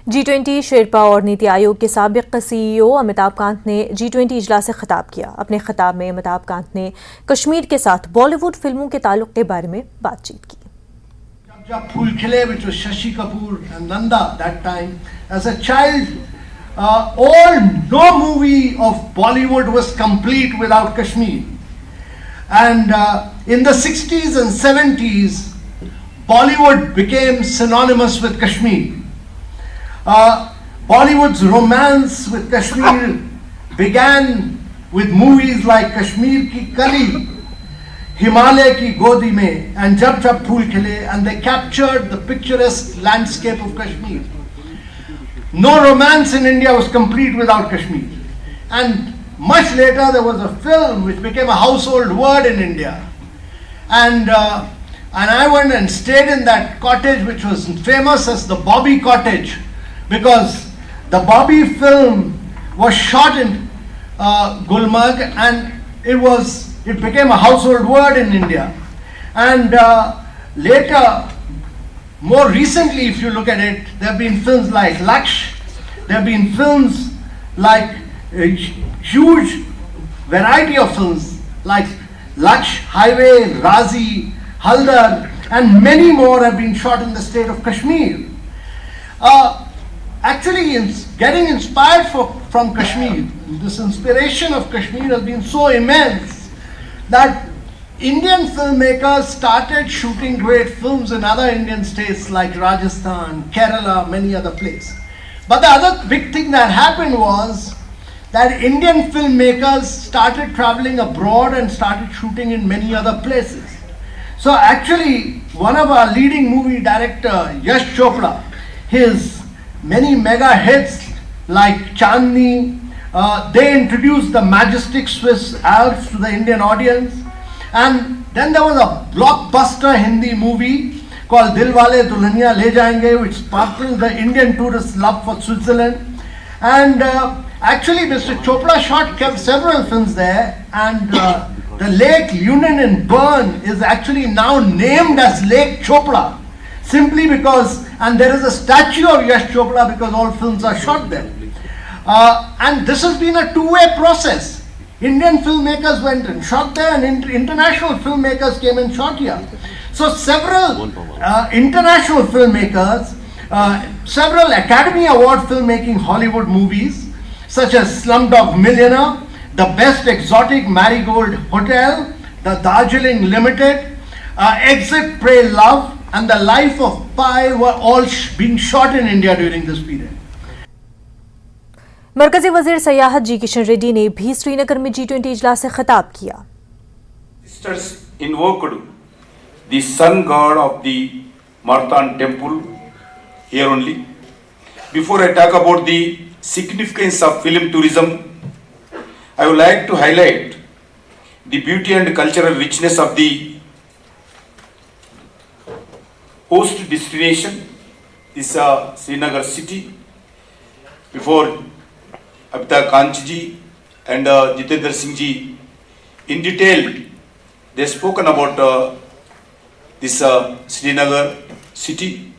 G20 Sherpa और नीति आयोग के साबिक CEO अमिताभ कांत ने G20 इजलास से खिताब किया। अपने खिताब में अमिताभ कांत ने कश्मीर के साथ बॉलीवुड फिल्मों के ताल्लुक के बारे में बातचीत की। जब फूल खिले, which was Shashi Kapoor and Nanda that time, as a child, no movie of Bollywood was complete without Kashmir. And in the 60s and 70s, Bollywood became synonymous with Kashmir. Bollywood's romance with Kashmir began with movies like Kashmir Ki Kali, Himalaya Ki Godi Mein, and Jab Jab Phool Khile, and they captured the picturesque landscape of Kashmir. No romance in India was complete without Kashmir. And much later there was a film which became a household word in India. And I went and stayed in that cottage which was famous as the Bobby Cottage, because the Bobby film was shot in Gulmarg, and it became a household word in India. And later, more recently, if you look at it, there have been films like Laksh, there have been films like a huge variety of films like Laksh, Highway, Razi, Haldar, and many more have been shot in the state of Kashmir. Actually, getting inspired from Kashmir, this inspiration of Kashmir has been so immense that Indian filmmakers started shooting great films in other Indian states like Rajasthan, Kerala, many other places. But the other big thing that happened was that Indian filmmakers started traveling abroad and started shooting in many other places. So actually, one of our leading movie director, Yash Chopra, his many mega hits like Chandni, they introduced the majestic Swiss Alps to the Indian audience. And then there was a blockbuster Hindi movie called Dilwale Dulhaniya Le Jayenge, which sparkled the Indian tourists' love for Switzerland. And actually, Mr. Chopra shot several films there, and the Lake Union in Bern is actually now named as Lake Chopra, simply because, and there is a statue of Yash Chopra because all films are shot there. And this has been a two-way process. Indian filmmakers went and shot there, and international filmmakers came and shot here. So several international filmmakers, several Academy Award filmmaking Hollywood movies, such as Slumdog Millionaire, The Best Exotic Marigold Hotel, The Darjeeling Limited, Exit Pray Love, and The Life of Pi were all being shot in India during this period. मरकजी वजीर सयाहत जी किशन रेड्डी ने भी श्रीनगर में G20 इजलास से खिताब किया। Sisters invoked the sun god of the Marthan temple here only. Before I talk about the significance of film tourism, I would like to highlight the beauty and cultural richness of the host destination, this Srinagar city. Before Amitabh Kant ji and Jitendra Singh ji, in detail, they spoken about this Srinagar city.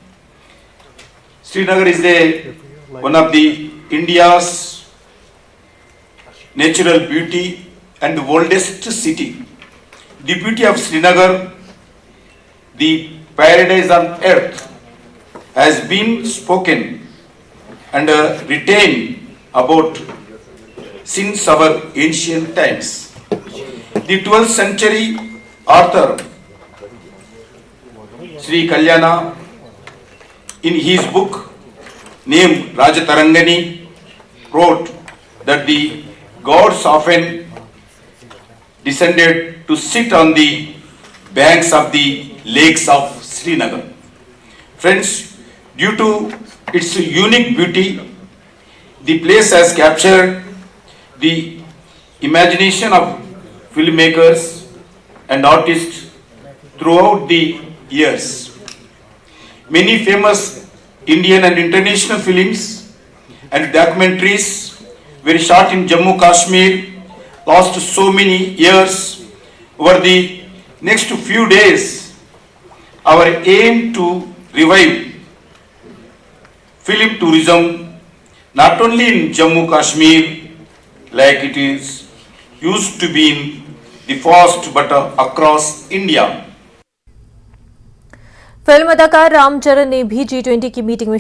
Srinagar is one of the India's natural beauty and the oldest city. The beauty of Srinagar, the paradise on earth, has been spoken and retained about since our ancient times. The 12th century author Sri Kalyana, in his book named Rajatarangani, wrote that the gods often descended to sit on the banks of the lakes of Srinagar. Friends, due to its unique beauty, the place has captured the imagination of filmmakers and artists throughout the years. Many famous Indian and international films and documentaries were shot in Jammu Kashmir last so many years. Over the next few days, our aim to revive film tourism not only in Jammu Kashmir like it is used to be in the past but across India. Film अदाकार रामचरण ने भी G20 की meeting में